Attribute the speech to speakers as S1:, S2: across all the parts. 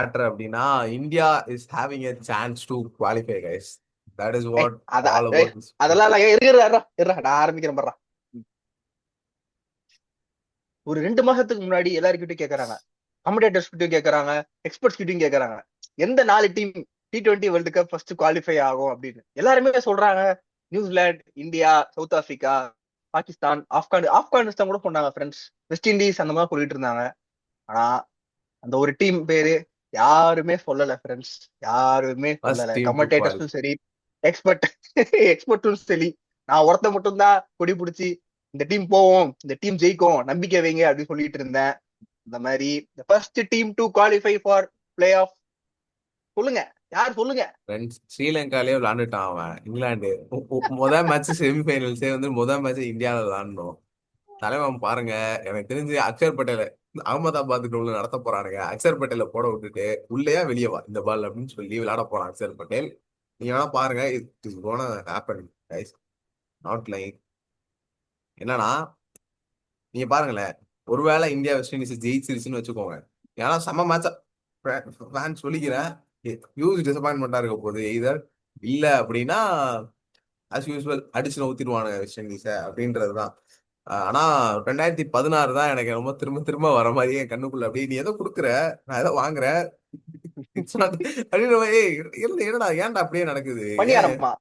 S1: Matter அப்படின்னா India is having a chance to qualify guys. That is
S2: ஏய்
S1: what
S2: அதான்
S1: all
S2: ஏய்
S1: about this.
S2: அதெல்லாம் இல்ல. இருடா நான் ஆரம்பிக்கிறேன் பாடுறா. ஒரு 2 மாசத்துக்கு முன்னாடி எல்லாருக்கிட்டையும் கேக்குறாங்க, கமெண்டேட்டர்ஸ் கிட்டயும் கேக்குறாங்க, எக்ஸ்பர்ட்ஸ் கிட்டயும் கேக்குறாங்க, எந்த 4 team T20 world cup first qualify ஆகும் அப்படின்னு எல்லாருமே சொல்றாங்க. New Zealand, India, south Africa, Pakistan, Afghanistan கூட சொன்னாங்க ஃப்ரெண்ட்ஸ், வெஸ்ட் இண்டீஸ் அந்த மாதிரி சொல்லிட்டு இருந்தாங்க. ஆனா அந்த ஒரு டீம் பேரு யாருமே சொல்லல ஃப்ரெண்ட்ஸ். யாருமே
S1: ஃபர்ஸ்ட்
S2: சொல்லல.
S1: டீம் டு
S2: கமெண்டேட்டர்ஸும் சரி, எக்ஸ்பர்ட் எக்ஸ்பர்ட்டும் சரி. நான் ஒருத்த மட்டும் தான் கொடி பிடிச்சி இந்த டீம் போவோம், இந்த டீம் ஜெயிக்கும், நம்பிக்கை வைங்க அப்படின்னு சொல்லிட்டு இருந்தேன். இந்த மாதிரி first team to qualify for play off. சொல்லுங்க, யார் சொல்லுங்க.
S1: ஃப்ரெண்ட்ஸ் ஸ்ரீலங்காலே விளாண்டுட்டான் அவன். இங்கிலாந்து முதல் மேட்ச் செமிஃபைனல்ஸே வந்து முதல் மேட்ச் இந்தியாவில் விளாடணும். தலைவன் பாருங்க. எனக்கு தெரிஞ்சு அக்ஷர் பட்டேல அகமதாபாத்துக்கு உள்ள நடத்த போறானுங்க. அக்ஷர் பட்டேல போட விட்டுட்டு உள்ளேயா வெளியே வா இந்த பால் அப்படின்னு சொல்லி விளையாட போறான் அக்ஷர் பட்டேல். நீங்க வேணா பாருங்க. It is gonna happen guys. Not like என்னன்னா நீங்க பாருங்களேன். ஒருவேளை இந்தியா வெஸ்ட் இண்டீஸ் ஜெயிச்சிருச்சுன்னு வச்சுக்கோங்க. ஏன்னா செம்ம மேட்சா ஃபேன் சொல்லிக்கிறேன். ஹியூஜ் டிசப்பாயின்மெண்டா இருக்க போகுது. எய்தர் இல்ல அப்படின்னா அஸ் யூஸ்வல் அடிச்சு நவுத்திடுவானுங்க வெஸ்ட் இண்டீஸை அப்படின்றதுதான். ஆனா 2016 தான் எனக்கு ரொம்ப திரும்ப திரும்ப வர மாதிரியே என் கண்ணுக்குள்ள அப்படியே நீ ஏதோ கொடுக்குற, நான் ஏதோ வாங்குறேன். இட்ஸ் நாட் அப்படின்ற மாதிரி. என்னடா ஏன்டா அப்படியே நடக்குது ஏன்?
S2: பணியாரமா?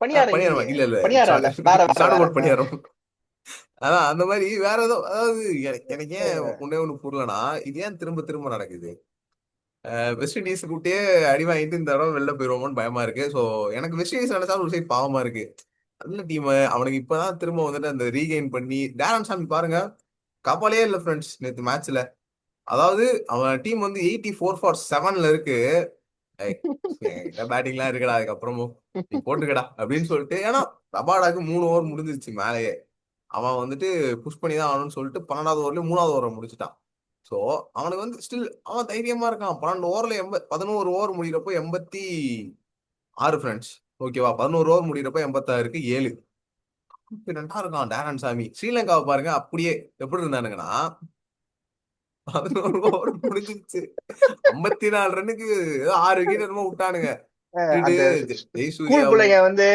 S2: பணியாரம்
S1: பணியாரமா?
S2: இல்லையே.
S1: இல்ல இல்ல
S2: பணியாரம் இல்ல, வேற
S1: இட்ஸ்
S2: வேற
S1: நாட்
S2: வேற.
S1: அபவுட் பணியாரம். அதான் அந்த மாதிரி வேற ஏதோ. அதாவது எனக்கு ஏன் ஒன்னே ஒண்ணு புரியலனா இது ஏன் திரும்ப திரும்ப நடக்குது. வெஸ்ட் இண்டீஸ் கூட்டயே அடி வாங்கிட்டு இந்த தடவை வெளில போயிருவோமோன்னு பயமா இருக்கு. ஸோ எனக்கு வெஸ்ட் இண்டீஸ் நினைச்சாலும் ஒரு சைட் பாவமா இருக்கு. நல்ல டீம் அவனுக்கு இப்பதான் திரும்ப வந்துட்டு அந்த ரீகெயின் பண்ணி டேரன் சாமி பாருங்க. கவலையே இல்ல ஃப்ரெண்ட்ஸ் நேத்து மேட்ச்ல. அதாவது அவன் டீம் வந்து 84 for 7 இருக்கு. பேட்டிங்லாம் இருக்குடா அதுக்கப்புறமும் நீ போட்டுக்கடா அப்படின்னு சொல்லிட்டு. ஏன்னா ரபாடாக்கு 3 ஓவர் முடிஞ்சிருச்சு மேலேயே. அவன் வந்துட்டு புஷ் பண்ணி தான் ஆகணும்னு சொல்லிட்டு 12வது ஓவர்லயும் 3வது ஓவரை முடிச்சிட்டான். ஸோ அவனுக்கு வந்து ஸ்டில் அவன் தைரியமா இருக்கான். 12 ஓவர்ல 11 ஓவர் முடிகிறப்போ 86 ஃப்ரெண்ட்ஸ். ஓகேவா? 11 ஓவர் முடிகிறப்போ 86க்கு 7. கான்பிடண்டா இருக்கான் டேரன் சாமி. ஸ்ரீலங்காவை பாருங்க அப்படியே எப்படி இருந்தானுங்கன்னா 11 ஓவர் முடிஞ்சிருச்சு. 54 ரன்னுக்கு ஏதோ 6 விக்கெட் என்னமோ விட்டானுங்க. விட்டுட்டு
S2: அந்த ஸ்கூல்
S1: ஜெயசூர்யாவும்
S2: பிள்ளைங்க வந்து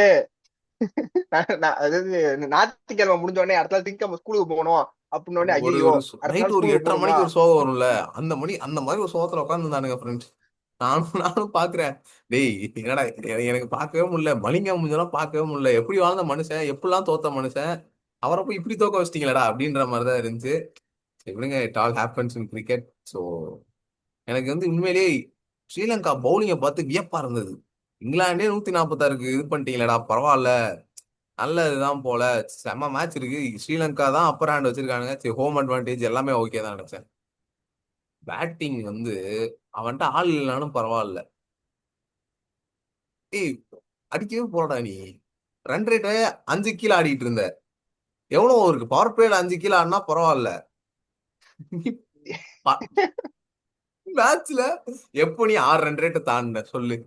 S2: அதாவது ஞாயிற்றுக்கிழமை முடிஞ்ச உடனே அடுத்த நாள் திங்கக்கிழமை ஸ்கூலுக்கு போகணும் அப்படின்னு உடனே
S1: ஒரு
S2: ஐயோ
S1: ஒரு
S2: அடுத்த
S1: நைட்
S2: நாள்
S1: ஒரு
S2: ஸ்கூலுக்கு
S1: 8:30
S2: போகணுமா.
S1: மணிக்கு ஒரு சோகம் வரும்ல. அந்த மாதிரி ஒரு சோகத்துல உட்காந்துருந்தானுங்க ஃப்ரெண்ட்ஸ். நானும் பாக்குறேன். டேய் என்னடா எனக்கு பார்க்கவே முடியல. மலிங்கா முடிஞ்செல்லாம் பார்க்கவே முடியல. எப்படி வாழ்ந்த மனுஷன், எப்படிலாம் தோத்த மனுஷன், அவரை போய் இப்படி தோக்க வச்சிட்டீங்களடா அப்படின்ற மாதிரிதான் இருந்துச்சு. சரி விடுங்க. It all happens in cricket. So எனக்கு வந்து உண்மையிலேயே ஸ்ரீலங்கா பவுலிங்கை பார்த்து வியப்பா இருந்தது. இங்கிலாந்தே 146க்கு இது பண்ணிட்டீங்களடா பரவாயில்ல. நல்லதுதான் போல. செம்ம மேட்ச் இருக்கு. ஸ்ரீலங்கா தான் அப்பர் ஹேண்ட் வச்சிருக்கானுங்க. சரி ஹோம் அட்வான்டேஜ் எல்லாமே ஓகே தான் நினைச்சேன். பேட்டிங் வந்து அவன்கிட்ட ஆள் இல்லைனாலும் பரவாயில்ல. ஏய் அடிக்கவே போறடா நீ. ரன் ரேட்டை 5 கீழே ஆடிட்டு இருந்த. எவ்வளவு இருக்கு பவர் பிளேல 5 கீழே ஆடினா பரவாயில்ல. மேட்ச்ல எப்போ நீ 6 ரன் ரேட்டை தாண்ட சொல்லு.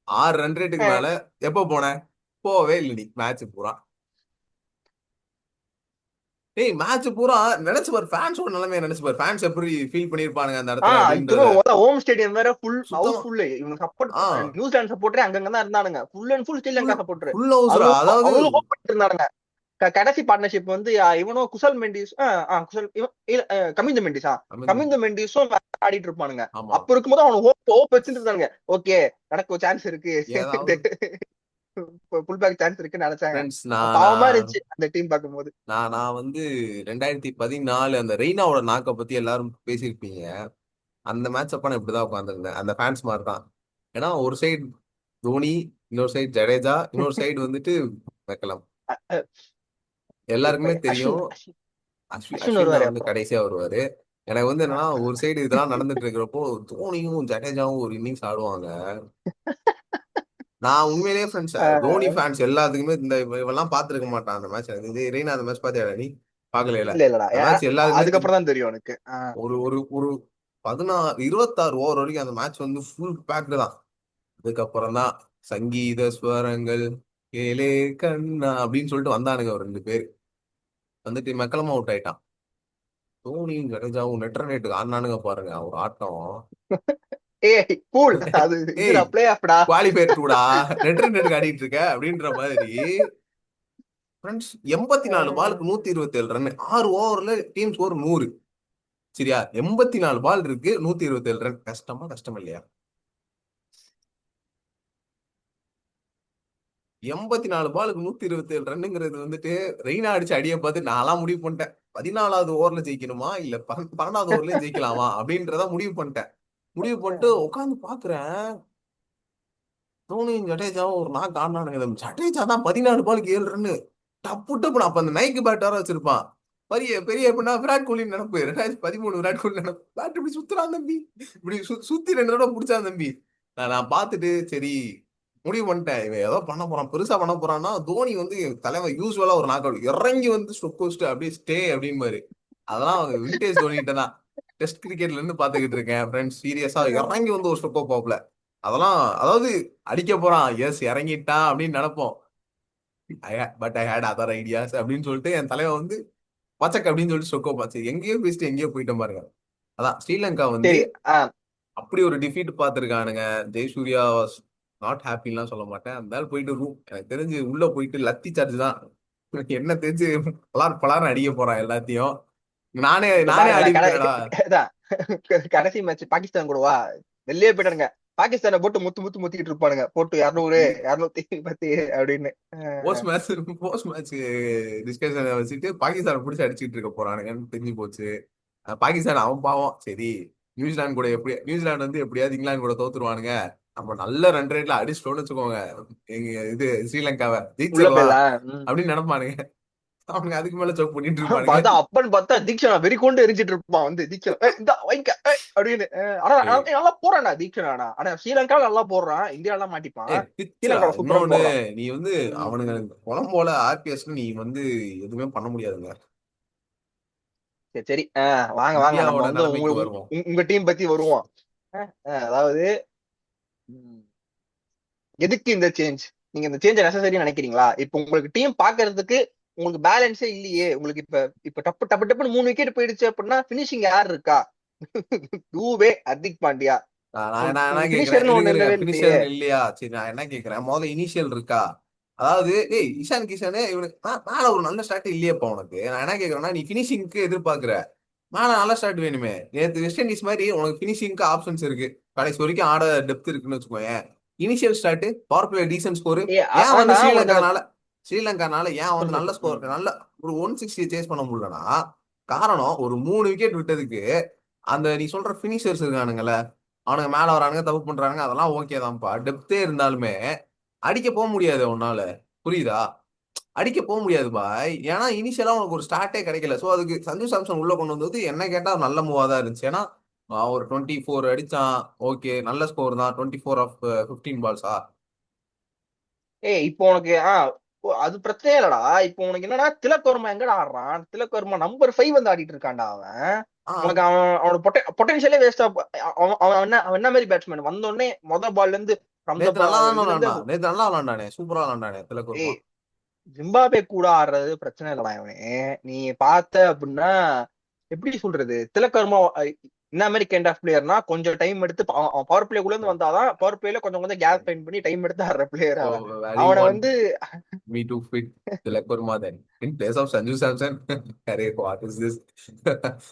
S1: 6 ரன் ரேட்டுக்கு மேல எப்போ போன? போவே இல்லை நீ மேட்ச் பூரா. டேய் மேட்ச் பூரா நினைச்சு பாரு. ஃபேன்ஸோட நிலைமையை நினைச்சு பாரு. ஃபேன்ஸ் எப்படி ஃபீல் பண்ணிருப்பானுங்க அந்த இடத்துல அப்படின்றத.
S2: இத்தனும் ஹோம் ஸ்டேடியம் வேற ஃபுல்
S1: சுத்தமா.
S2: ஹவுஸ்ஃபுல். இவங்க சப்போர்ட்
S1: ஆ
S2: நியூசிலாந்து சப்போர்ட்டரே அங்கங்க தான் இருந்தானுங்க. Full and full
S1: full
S2: Sri Lanka supporter.
S1: Full ஹவுஸ்ரா.
S2: அவனும்
S1: அதாவது
S2: அவனும் ஹோப் பண்ணிட்டு இருந்தானுங்க. கடைசி பார்ட்னர்ஷிப் வந்து இவனும் குசல் மெண்டிஸ் குசல் கமிந்த மெண்டிஸா
S1: அமிர்தம்.
S2: கமிந்த மெண்டிஸும் ஆடிட்டு இருப்பானுங்க.
S1: ஆமா.
S2: அப்ப இருக்கும்போது அவனு ஹோப் ஹோப் வச்சுட்டு இருந்தானுங்க. ஓகே நடக்க சான்ஸ் இருக்கு,
S1: ஏதாவது
S2: புல் பேக் சான்ஸ் இருக்குன்னு நினைச்சாங்க.
S1: ஃப்ரெண்ட்ஸ் நான்
S2: பாவமா
S1: நான்
S2: இருந்துச்சு அந்த டீம் பார்க்கும்போது.
S1: நான் நான் வந்து 2014 அந்த ரெய்னாவோட நாக்கை பத்தி எல்லாரும் பேசியிருப்பீங்க. அந்த மேட்ச் அப்ப நான் இப்படிதான் உட்காந்துருந்தேன். அந்த ஃபேன்ஸ் மாதிரி தான். ஏன்னா ஒரு சைடு தோனி, இன்னொரு சைடு ஜடேஜா, இன்னொரு சைடு வந்துட்டு மெக்கலம். எல்லாருக்குமே
S2: அஸ்வின்
S1: தெரியும்.
S2: அஸ்வின் அஸ்வின்
S1: அஸ்வின் தான்
S2: வருவாரு
S1: வந்து
S2: அப்புறம்.
S1: கடைசியா வருவாரு. எனக்கு வந்து என்னன்னா ஒரு சைடு இதெல்லாம் நடந்துட்டு இருக்கிறப்போ தோனியும் ஜடேஜாவும் ஒரு இன்னிங்ஸ் ஆடுவாங்க. நான் உண்மையிலேயே ஃப்ரெண்ட்ஸ் தோனி ஃபேன்ஸ் எல்லாத்துக்குமே இந்த இவெல்லாம் பார்த்துருக்க மாட்டான் அந்த மேட்ச். இது ரெய்னா அந்த மேட்ச் பார்த்தியா நீ? பார்க்கல.
S2: இல்ல இல்லடா,
S1: அந்த மேட்ச் எல்லாருக்குமே
S2: அதுக்கப்புறம் தான் தெரியும் எனக்கு.
S1: ஒரு ஒரு ஒரு 26 வரைக்கும் அந்த மேட்ச் வந்து ஃபுல் பேக்டு தான். அதுக்கப்புறம் தான் சங்கீத ஸ்வரங்கள் ஏலே கண்ணா அப்படின்னு சொல்லிட்டு வந்தானுங்க ஒரு 2 பேர். வந்துட்டு மெக்கலமா அவுட் ஆயிட்டான். தோனியும் ஜடேஜாவும் நெட் ரன் ரேட்டுக்கு ஆடினானுங்க பாருங்க ஒரு ஆட்டம்.
S2: ஏய் கூல், அது
S1: ஏய்
S2: இதுடா பிளே ஆஃப்டா.
S1: குவாலிஃபயர் டூடா, நெட் ஆடிட்டு இருக்க அப்படின்ற மாதிரி. ஃப்ரெண்ட்ஸ் 84 பாலுக்கு 127 ரன், 6 ஓவர்ல டீம் ஸ்கோர் 100. சரியா, 84 பால் இருக்கு, 127 ரன். கஷ்டமா கஷ்டம் இல்லையா? 84 பாலுக்கு 127 ரன்னுங்கிறது வந்துட்டு ரெய்னா அடிச்சு அடிய பார்த்து நான்லாம் முடிவு பண்ணிட்டேன். 14வது ஓவர்ல ஜெயிக்கணுமா இல்ல 12வது ஓவர்லயே ஜெயிக்கலாமா அப்படின்றத முடிவு பண்ணிட்டேன். முடிவு பண்ணிட்டு உட்காந்து பாக்குறேன், தோனியும் ஜடேஜாவும் ஒரு நாக்கு ஆடினானுங்க. ஜடேஜா தான் 14 பாலுக்கு 7 ரன்னு. டப்பு டப்புன்னு அப்ப அந்த நைக்கு பேட் வேற வச்சிருப்பான். பெரிய பெரிய எப்படின்னா விராட் கோலி நினைப்பு, 2013 விராட் கோலி நினைப்பு. பேட் இப்படி சுத்துறான் தம்பி, இப்படி சுத்தி 2 தடவை பிடிச்சான் தம்பி. நான் பார்த்துட்டு சரி முடிவு பண்ணிட்டேன், இவன் ஏதோ பண்ண போறான், பெருசா பண்ண போறான்னா. தோனி வந்து தலைவன் யூஸ்வலா ஒரு நாக் அவுட் இறங்கி வந்து ஸ்டொக் வச்சுட்டு அப்படியே ஸ்டே அப்படின்னு. அதெல்லாம் விண்டேஜ் தோனிகிட்ட தான் டெஸ்ட் கிரிக்கெட்ல இருந்து பாத்துக்கிட்டு இருக்கேன் ஃப்ரெண்ட்ஸ். சீரியஸா இறங்கி வந்து ஒரு ஸ்டொக்கோ போப்ல. அதெல்லாம் அதாவது அடிக்க போறான், எஸ் இறங்கிட்டான் அப்படின்னு நினைப்போம். But I hate other ideas அப்படின்னு சொல்லிட்டு என் தலைவன் வந்து பச்சக் அப்படின்னு சொல்லிட்டு ஸ்டொக்கோ பாச்சு எங்கேயோ பேசிட்டு எங்கேயோ போயிட்டோம் பாருங்க. அதான் ஸ்ரீலங்கா வந்து
S2: சரி.
S1: அப்படி ஒரு டிஃபீட் பார்த்துருக்கானுங்க. ஜெயசூர்யா வாஸ் நாட் ஹாப்பிலாம் சொல்ல மாட்டேன். அந்த ஆள் போயிட்டு எனக்கு தெரிஞ்சு உள்ள போயிட்டு லத்தி சார்ஜ் தான் என்ன தெரிஞ்சு பலார் பலார்னு அடிக்க போறான் எல்லாத்தையும். நானே
S2: இங்க
S1: நானே
S2: பாருங்கடா,
S1: அடிப்பேடா.
S2: அதான் கடைசி மேட்ச் பாகிஸ்தான் கூடவா, வெளியே போயிட்டானுங்க. பாகிஸ்தானை போட்டு முத்து முத்து முத்திக்கிட்டு இருப்பானுங்க, போட்டு 200 210 அப்படின்னு.
S1: போஸ்ட் மேட்ச் டிஸ்கஷனை வச்சுட்டு பாகிஸ்தான் பிடிச்சி அடிச்சுட்டு இருக்க போறானுங்கன்னு தெரிஞ்சு போச்சு. பாகிஸ்தான் அவன் பாவம். சரி, நியூசிலாந்து கூட நியூசிலாந்து வந்து எப்படியாவது இங்கிலாந்து கூட தோத்துருவானுங்க, நம்ம நல்ல ரன் ரேட்ல அடிச்சிட்டோம்னு வச்சுக்கோங்க, எங்க இது ஸ்ரீலங்காவை
S2: உள்ள
S1: ஜெயிச்சிடலாம்
S2: போயிடலாம்.
S1: அப்படின்னு நினைப்பானுங்க. அவனுங்க அதுக்கு மேல சோக் பண்ணிட்டு இருப்பானுங்க.
S2: பார்த்தா அப்பன்னு பார்த்தா தீக்ஷனா வெறி கொண்டு எரிஞ்சிட்டு இருப்பான் வந்து. தீக்ஷனா இந்த வைங்க அப்படின்னு. ஆனா
S1: ஏய்
S2: நல்லா போறானா தீக்ஷனா. ஆனா ஸ்ரீலங்கால நல்லா போடுறான், இந்தியாலாம் மாட்டிப்பான்.
S1: ஏய் பிச்சுடா.
S2: ஸ்ரீலங்கால சூப்பரா
S1: இன்னொன்னு,
S2: போடுறான்.
S1: நீ வந்து
S2: ம்.
S1: அவனுங்க குளம் போல ஆர்பிஎஸ்ல நீ வந்து எதுவுமே பண்ண முடியாதுங்க.
S2: சரி சரி. வாங்க வாங்க, நம்ம
S1: இந்தியாவோட
S2: வந்து
S1: நிலைமைக்கு வருவோம்.
S2: உங்க டீம் பத்தி வருவோம். அதாவது ம், எதுக்கு இந்த சேஞ்ச்? நீங்க இந்த சேஞ்ச் நெசசரி நினைக்கிறீங்களா? இப்ப உங்களுக்கு டீம் பாக்குறதுக்கு உங்களுக்கு பேலன்ஸே இல்லையே. உங்களுக்கு இப்ப இப்ப டப்பு டப்பு டப்புன்னு 3 விக்கெட் போயிடுச்சு அப்படின்னா பினிஷிங் யார் இருக்கா? தூவே, ஹர்திக் பாண்டியா.
S1: நான் என்ன கேக்குறேன்,
S2: பினிஷர்னு ஒண்ணு
S1: இருங்க
S2: இல்லவே இல்லையே.
S1: பினிஷர் இல்லையா? சரி, நான் என்ன கேக்குறேன், முதல்ல இனிஷியல் இருக்கா? அதாவது ஏய் இஷான் கிஷானு இவனுக்கு மேல ஒரு நல்ல ஸ்டார்ட் இல்லையேப்பா உனக்கு. நான் என்ன கேக்குறேன்னா, நீ பினிஷிங்க்கு எதிர்பார்க்கிற, மேல நல்ல ஸ்டார்ட் வேணுமே. நேற்று வெஸ்ட் இண்டீஸ் மாதிரி உனக்கு பினிஷிங்க்கு ஆப்ஷன்ஸ் இருக்கு, கடைசி வரைக்கும் ஆட டெப்த் இருக்குன்னு வச்சுக்கோயேன். Initial start, power play decent score.
S2: ஏ
S1: ஏன் வந்து
S2: ஆனா உனக்கு
S1: ஸ்ரீலங்கானால ஏன் வந்து
S2: சொல்லு
S1: நல்ல
S2: சொல்லு.
S1: ஸ்கோர், நல்ல ஒரு 160 சேஸ் பண்ண முடியலன்னா, காரணம் ஒரு 3 விக்கெட் விட்டதுக்கு அந்த நீ சொல்ற பினிஷர்ஸ் இருக்கானுங்கல்ல, அவனுங்க மேல வரானுங்க, தப்பு பண்றானுங்க, அதெல்லாம் ஓகே தான்ப்பா. டெப்தே இருந்தாலுமே அடிக்க போக முடியாது உன்னால. புரியுதா? அடிக்க போக முடியாது பாய். ஏன்னா இனிஷியலா உனக்கு ஒரு ஸ்டார்ட்டே கிடைக்கல. சோ அதுக்கு சஞ்சு சாம்சன் உள்ள கொண்டு வந்தது என்ன கேட்டா நல்ல மூவா தான் இருந்துச்சு. ஏன்னா ஒரு 24 அடிச்சான், ஓகே நல்ல ஸ்கோர் தான். 24 ஆஃப் 15 பால்ஸா.
S2: இப்போ உனக்கு அது பிரச்சனையே இல்லடா. இப்போ உனக்கு என்னன்னா, திலக் வர்மா எங்கடா ஆடுறான்? திலக் வர்மா நம்பர் 5 வந்து ஆடிட்டு இருக்கான்டா அவன்.
S1: ஆஹ்
S2: உனக்கு அவனோட பொட்டன்ஷியலே வேஸ்டா. அவன் என்ன மாதிரி பேட்ஸ்மேன்? வந்த உடனே பால்ல இருந்து from the
S1: நேத்து நல்லா தானே
S2: இதுல இருந்து
S1: விளாண்டான், நேத்து நல்லா விளாண்டானே, சூப்பரா விளாண்டானே திலக் வர்மா.
S2: ஏய், ஜிம்பாபே கூட ஆடுறது பிரச்சனை இல்லடா இவனே. நீ பார்த்த அப்படின்னா எப்படி சொல்றது, திலக் வர்மா என்ன மாதிரி கைண்ட் ஆஃப் பிளேயர்னா, கொஞ்சம் டைம் எடுத்து அவன் பவர் பிளேக்குள்ள இருந்து வந்தாதான், பவர் பிளேல கொஞ்சம் கொஞ்சம் கேப் ஃபைண்ட் பண்ணி டைம் எடுத்து ஆடுற பிளேயர்
S1: So
S2: அவன்.
S1: where you
S2: அவனை
S1: want
S2: வந்து
S1: me to fit Tilak Verma then in place of Sanju Samson? Arey, what is this?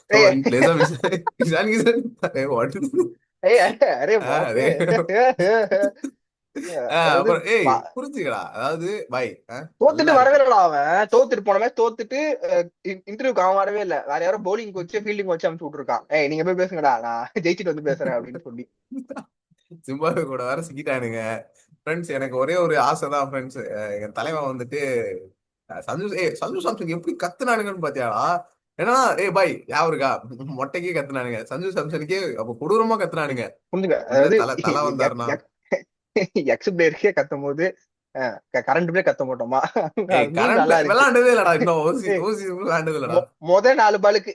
S1: So
S2: ஏய்
S1: in place of Ishan Kishan, arey, what is this?
S2: ஏய் array what.
S1: Array
S2: அதாவது
S1: அப்புறம் ஏய் புரிஞ்சுக்கடா, அதாவது by நல்லா
S2: தோத்துட்டு வரவே
S1: இருக்கு.
S2: இல்லடா அவன். தோத்துட்டு போன மாதிரி தோத்துட்டு இன்டர்வியூக்கு அவன் வரவே இல்ல. வேற யாரோ பவுலிங் வச்சு ஃபீல்டிங் வச்சு அனுப்பிச்சு விட்டுருக்கான். ஏய் நீங்க போய் பேசுங்கடா, நான் ஜெயிச்சுட்டு வந்து பேசுறேன் அப்படின்னு சொல்லி.
S1: ஜிம்பாப்வே கூட வேற சிக்கிட்டானுங்க. ஃப்ரெண்ட்ஸ் எனக்கு ஒரே ஒரு ஆசை தான் ஃப்ரெண்ட்ஸ், என் தலைவன் வந்துட்டு சஞ்சு சாம்சன் எப்படி கத்துனானுங்கன்னு பாத்தியாடா? ஏன்னா பாய் யாவருக்கா மொட்டைக்கே கத்துனானுங்க, சஞ்சு சாம்சனுக்கே அப்ப கொடூரமா கத்துனானுங்க.
S2: புரிஞ்சுக்க,
S1: ஒருவேளை
S2: அதாவது
S1: தலை தலை வந்தாருன்னா.
S2: எக்ஸ் பிளேயருக்கே கத்தும் போது கரண்ட் பிளே கத்த மாட்டோமா? மீன்
S1: கரண்ட்
S2: நல்லா இருக்கு.
S1: விளையாண்டதே இல்லடா, இன்னும் ஓசி ஓசி விளையாண்டது இல்லடா.
S2: மொத 4 பாலுக்கு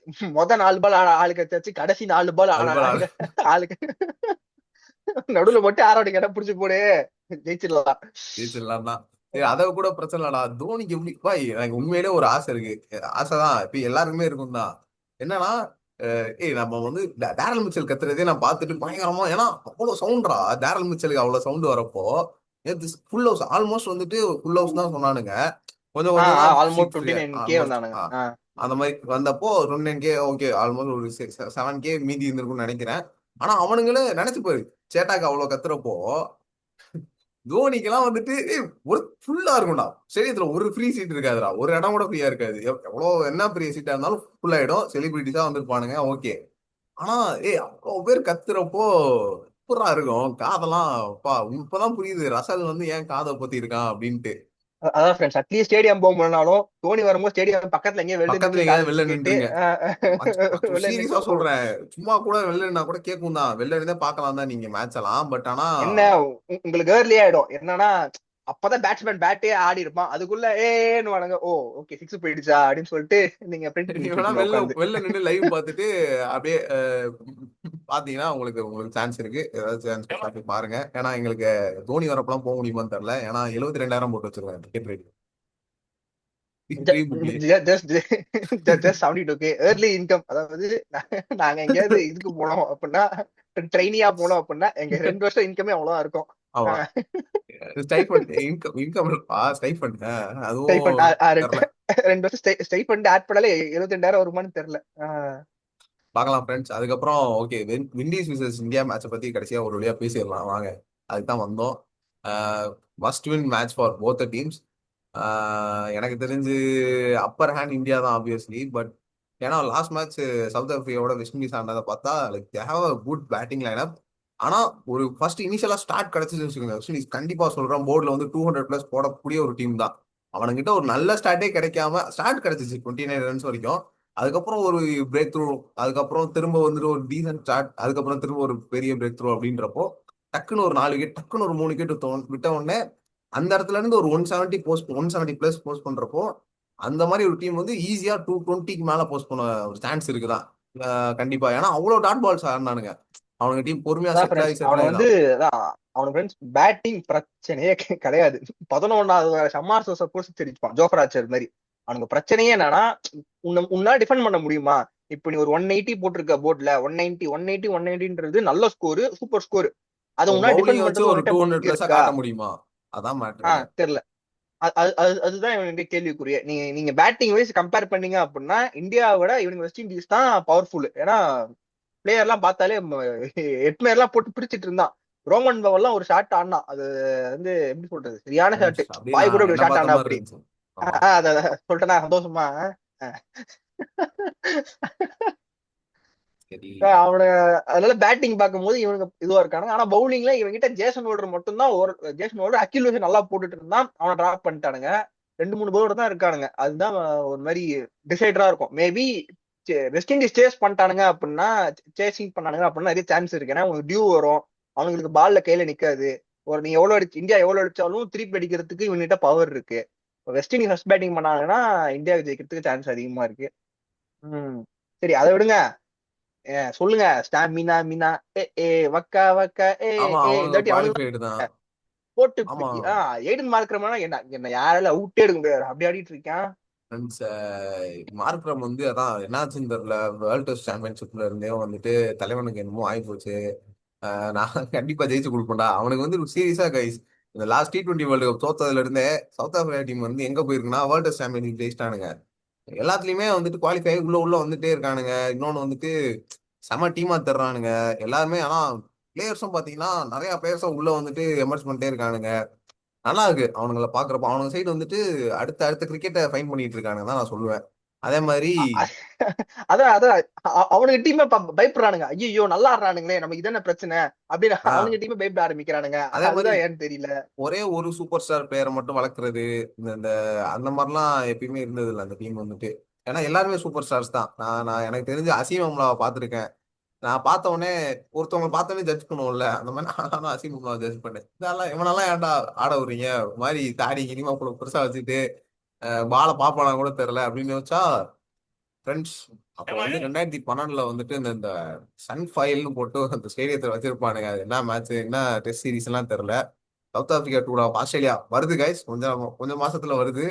S2: ஆளுக்கு வச்சாச்சு, கடைசி 4 பால்
S1: அது போல
S2: ஆளுக்கு நடுவுல மட்டும் ஆரோட இடம் புடிச்சு போடு, ஜெயிச்சிடலாம்.
S1: ஜெயிச்சிடலாம் தான். அதை கூட பிரச்சனை இல்லடா. தோனிக்கு எப்படி பாய், எனக்கு உண்மையிலே ஒரு ஆசை இருக்கு. ஆசைதான் இப்ப எல்லாருக்குமே இருக்கும் தான். என்னன்னா ஏய் நம்ம வந்து டேரல் மிச்சல் கத்துறதே நான் பார்த்துட்டு பயங்கரமா, ஏன்னா அவ்வளவு சவுண்ட்ரா. டேரல் மிச்சலுக்கு அவ்வளவு சவுண்ட் வரப்போ ஃபுல் ஹவுஸ் ஆல்மோஸ்ட் வந்துட்டு ஃபுல் ஹவுஸ் தான் சொன்னானுங்க. கொஞ்சம் கொஞ்சம் தான்
S2: ஆல்மோஸ்ட்
S1: சீட்ஸ்
S2: 29K
S1: ஆல்மோஸ்ட்.
S2: வந்தானுங்க.
S1: அந்த மாதிரி வந்தப்போ 2K ஓகே, ஆல்மோஸ்ட் ஒரு 7K மீதி இருந்திருக்கும்னு நினைக்கிறேன். ஆனா அவனுங்களே நினைச்சு போய் சேட்டாக்கு அவ்வளவு கத்துறப்போ தோனிக்கெல்லாம் வந்துட்டு ஒரு ஃபுல்லா இருக்கும்டா ஸ்டேடியத்துல. ஒரு ஃப்ரீ சீட் இருக்காதுடா, ஒரு இடம் கூட ஃப்ரீயா இருக்காது. எவ்வளவு என்ன பெரிய சீட்டா இருந்தாலும் ஃபுல் ஆயிடும். செலிபிரிட்டிஸா வந்திருப்பானுங்க, ஓகே. ஆனா அவ்வளவு பேர் கத்துறப்போ சூப்பரா இருக்கும். காதெல்லாம் பா இப்பதான் புரியுது ரசல் வந்து ஏன் காதை பொத்தி இருக்கான் அப்படின்ட்டு.
S2: அதான் ஃப்ரெண்ட்ஸ், அட்லீஸ்ட் ஸ்டேடியம் போக முடியலனாலும் தோனி வரும்போது ஸ்டேடியம் பக்கத்துல எங்கேயும் வெளில
S1: பக்கத்துல
S2: நின்று காதை
S1: எங்கேயாவது வெளில
S2: வச்சுக்கிட்டு
S1: நின்றுங்க.
S2: வெளில நின்று
S1: சீரியஸா சொல்றேன். சும்மா கூட வெளில இருந்தா கூட கேட்கும் தான், வெளில இருந்தே பார்க்கலாம் தான் நீங்க மேட்ச் எல்லாம். பட் ஆனா
S2: என்ன உங்களுக்கு ஏர்லி ஆயிடும் என்னன்னா, அப்பதான் பேட்ஸ்மேன் பேட்டே ஆடி இருப்பான், அதுக்குள்ள ஏன்னு வாங்க, ஓ ஓகே சிக்ஸ் போயிடுச்சா அப்படின்னு சொல்லிட்டு நீங்க பிரிண்ட் பண்ணி
S1: நீங்க வேணா
S2: வச்சிருப்பீங்க
S1: வெளில
S2: உட்காந்து.
S1: வெளில நின்று லைவ் பார்த்துட்டு அப்படியே பாத்தீங்கன்னா உங்களுக்கு உங்களுக்கு சான்ஸ் இருக்கு. ஏதாவது சான்ஸ் பார்த்து பாருங்க. ஏன்னா எங்களுக்கு தோனி வரப்பெல்லாம் போக முடியுமான்னு தெரியல. ஏன்னா 72,000 போட்டு வச்சிருக்காங்க டிக்கெட் ரேட் ப்ரீ புக்லயே.
S2: Just just 72K early income. அதாவது நாங்க எங்கேயாவது இதுக்கு போனோம் அப்படின்னா, ட்ரெயினியா போனோம் அப்படின்னா எங்க 2 வருஷம் இன்கமே அவ்வளவுதான் இருக்கும்.
S1: ஆமா, ஸ்டைஃபண்ட் இன்கம் இன்கம் இருக்கா ஸ்டைஃபண்ட், அதுவும்
S2: ஸ்டைபண்ட்
S1: தெரியல.
S2: 2 வருஷம் ஸ்டைபண்ட் ஆட் பண்ணாலே 72,000 வருமானு தெரியல.
S1: பார்க்கலாம் ஃப்ரெண்ட்ஸ். அதுக்கப்புறம் ஓகே, விண்டீஸ் விசஸ் இந்தியா மேட்சை பத்தி கடைசியா ஒரு வழியா பேசிடலாம் வாங்க. அதுக்கு தான் வந்தோம். Must win match for both teams. எனக்கு தெரிஞ்சு அப்பர் ஹேண்ட் இந்தியா தான் ஆப்வியஸ்லி. பட் ஏன்னா லாஸ்ட் மேட்ச் சவுத் ஆப்பிரிக்காவோட வெஸ்ட் இண்டீஸ் ஆனதை பார்த்தா like they have a good batting lineup. ஆனா ஒரு ஃபர்ஸ்ட் இனிஷியலா ஸ்டார்ட் கிடைச்சிச்சு வச்சுக்கோங்க, வெஸ்ட் இண்டீஸ் கண்டிப்பா சொல்றேன் போர்டில் வந்து 200+ போடக்கூடிய ஒரு டீம் தான். அவனுங்கிட்ட ஒரு நல்ல ஸ்டார்ட்டே கிடைக்காம ஸ்டார்ட் கிடைச்சிச்சு 29 ரன்ஸ் வரைக்கும். அதுக்கப்புறம் ஒரு பிரேக் த்ரூ, அதுக்கப்புறம் திரும்ப வந்துட்டு ஒரு டீசன்ட் ஸ்டார்ட், அதுக்கப்புறம் திரும்ப ஒரு பெரிய பிரேக் த்ரூ அப்படின்றப்போ டக்குன்னு ஒரு 4 விக்கெட், டக்குன்னு ஒரு 3 விக்கெட் விட்ட உடனே அந்த இடத்துல இருந்து ஒரு 170+ போஸ்ட் பண்றப்போ அந்த மாதிரி ஒரு டீம் வந்து ஈஸியா 220க்கு மேல போஸ்ட் பண்ண ஒரு சான்ஸ் இருக்குதான். கண்டிப்பா, ஏன்னா அவ்வளவு டாட் பால்ஸ் ஆடினானுங்க. அவனுங்க டீம் பொறுமையா
S2: அதான்
S1: செட்டில்
S2: ஃப்ரெண்ட்ஸ்,
S1: ஆகி செட்டில்
S2: அவனை
S1: ஆகி
S2: வந்து
S1: தான்.
S2: அதான் அவன ஃப்ரெண்ட்ஸ் பேட்டிங் பிரச்சனையே கிடையாது. 11வது ஷம்மார் சோசர் போட்டு தெரிஞ்சுப்பான் ஜோஃபராச்சர் மாதிரி. அவனுக்கு பிரச்சனையே என்னன்னா, உன்னால டிஃபெண்ட் பண்ண முடியுமா? இப்ப நீ ஒரு 180 போட்டிருக்க போர்ட்ல, 190 180 190ன்றது நல்ல ஸ்கோரு, சூப்பர் ஸ்கோர். அதை
S1: உன்
S2: உன்னால
S1: பவுலிங்
S2: டிஃபெண்ட்
S1: வச்சு
S2: பண்றது
S1: ஒரு
S2: உன்கிட்ட
S1: 200+
S2: இருக்கா?
S1: காட்ட முடியுமா? அதான் மேட்ருங்க.
S2: தெரியல. அதுதான் இவனுடைய கேள்விக்குரிய. நீங்க நீங்க பேட்டிங் வைஸ் கம்பேர் பண்ணீங்க அப்படின்னா இந்தியாவை விட இவனுக்கு வெஸ்ட் இண்டீஸ் தான் பவர்ஃபுல். ஏன்னா பிளேயர் எல்லாம் பார்த்தாலே எட்மேர் எல்லாம் போட்டு பிரிச்சுட்டு இருந்தான். ரோமன் பவல்லாம் ஒரு ஷாட் ஆடினான், அது வந்து எப்படி சொல்றது, சரியான ஷாட்.
S1: அப்படியே
S2: பாய் கூட
S1: நான்
S2: ஒரு
S1: என்ன
S2: ஷாட்
S1: பார்த்த
S2: ஆனா
S1: மாதிரி
S2: அப்படி.
S1: இருந்துச்சு. ஆமா.
S2: அத சொல்லிட்டேனா சந்தோஷமா.
S1: சரி.
S2: அவன அதனால பேட்டிங் பார்க்கும்போது இவனுக்கு இதுவா இருக்கானுங்க. ஆனா பவுலிங்ல இவங்கிட்ட ஜேசன் ஹோல்டர் மட்டும் தான், ஒரு ஜேசன் ஹோல்டர் அக்கில் ஹோசன் நல்லா போட்டுட்டு இருந்தான், அவனை டிராப் பண்ணிட்டானுங்க. 2 3 பவுலர் தான் இருக்கானுங்க. அதுதான் ஒரு மாதிரி டிசைடரா இருக்கும். மேபி வெஸ்ட் இண்டீஸ் சேஸ் பண்ணிட்டானுங்க அப்படின்னா, சேசிங் பண்ணானுங்க அப்படின்னா நிறைய சான்ஸ் இருக்கு. ஏன்னா உங்களுக்கு டியூ வரும், அவங்களுக்கு பால்ல கையில நிக்காது. ஒரு நீ எவ்வளவு அடிச்சு இந்தியா எவ்வளவு அடிச்சாலும் திருப்பி அடிக்கிறதுக்கு இவன்கிட்ட பவர் இருக்கு. வெஸ்ட் இண்டீஸ் ஃபர்ஸ்ட் பேட்டிங் பண்ணாங்கன்னா இந்தியாவுக்கு ஜெயிக்கிறதுக்கு சான்ஸ் அதிகமா இருக்கு. ம் சரி, அதை விடுங்க. சொல்லுங்க. ஸ்டாமினா மீனா ஏ ஏ வக்கா வக்கா ஏ
S1: ஆமா,
S2: ஏ இந்த
S1: அவனுங்க
S2: வாட்டி அவனுங்க
S1: குவாலிஃபைடு தான்.
S2: போட்டு
S1: ஆமா
S2: எய்டன் மார்க்ரமனா என்ன என்ன யாரால அவுட்டே எடுக்க முடியாது, அப்படி ஆடிட்டு இருக்கான்.
S1: ஃப்ரெண்ட்ஸ். மார்க்ரம் வந்து அதான் என்னாச்சுன்னு தெரியல. வேர்ல்ட் டெஸ்ட் சாம்பியன்ஷிப்ல இருந்தே வந்துட்டு தலைவனுக்கு என்னமோ ஆகி போச்சு. நான் கண்டிப்பா ஜெயிச்சு கொடுப்பேன்டா அவனுக்கு வந்து சீரியஸா கைஸ். இந்த லாஸ்ட் T20 வேர்ல்டு கப் தோத்ததுல இருந்தே சவுத் ஆப்பிரிக்கா டீம் வந்து எங்க போயிருக்குன்னா வேர்ல்ட் டெஸ்ட் சாம்பியன்ஷிப் ஜெயிச்சிட்டானுங்க. எல்லாத்துலயுமே வந்துட்டு குவாலிஃபை உள்ள உள்ள வந்துட்டே இருக்கானுங்க. இன்னொன்னு வந்துட்டு செம டீமா தர்றானுங்க எல்லாருமே. ஆனா பிளேயர்ஸும் பாத்தீங்கன்னா நிறைய பிளேயர்ஸும் உள்ள வந்துட்டு எமர்ஜ் பண்ணிட்டே இருக்கானுங்க. நல்லா இருக்கு அவனுங்களை பாக்குறப்ப. அவனுங்க சைடு வந்துட்டு அடுத்த அடுத்த கிரிக்கெட்டை ஃபைன் பண்ணிட்டு இருக்கானுங்க தான் நான் சொல்லுவேன். அதே மாதிரி
S2: அ- அ- அதான் அதான் அவனுக்கு டீமே பயப்படுறானுங்க. ஐயோ நல்லா ஆடுறானுங்களே, நமக்கு இதான பிரச்சனை அப்படின்னு
S1: ஆஹ்
S2: அவனுக்கு டீமே பயப்பட ஆரம்பிக்கிறானுங்க.
S1: அதே மாதிரி
S2: அதுதான் ஏன்னு தெரியல.
S1: ஒரே ஒரு சூப்பர் ஸ்டார் பிளேயரை மட்டும் வளர்க்குறது, இந்த இந்த அந்த மாதிரிலாம் எப்பயுமே இருந்தது இல்லை அந்த டீம் வந்துட்டு. ஏன்னா எல்லாருமே சூப்பர் ஸ்டார்ஸ் தான். நான் எனக்கு தெரிஞ்சு அசீம் அம்லாவை பார்த்துருக்கேன். நான் பார்த்த உடனே ஒருத்தவங்க பார்த்தோன்னே ஜட்ஜ் பண்ணுவோம்ல, அந்த மாதிரி நானும் அசீம் அம்லாவை ஜட்ஜ் பண்ணேன். இதெல்லாம் இவனெல்லாம் ஏன்டா ஆட விடுறீங்க, ஒரு மாதிரி தாடி கினிமா கூட பெருசா வச்சுட்டு பாலை பாப்பானா கூட தெரியல அப்படின்னு யோசிச்சா ஃப்ரெண்ட்ஸ். அப்போ வந்து 2012 வந்துட்டு இந்த இந்த சன் ஃபைல்னு போட்டு அந்த ஸ்டேடியத்தில் வச்சிருப்பானுங்க. அது என்ன மேட்ச் என்ன டெஸ்ட் சீரிஸ் எல்லாம் தெரியல. South Africa tour of Australia வருது கைஸ், கொஞ்சம் கொஞ்சம் மாசத்துல வருது.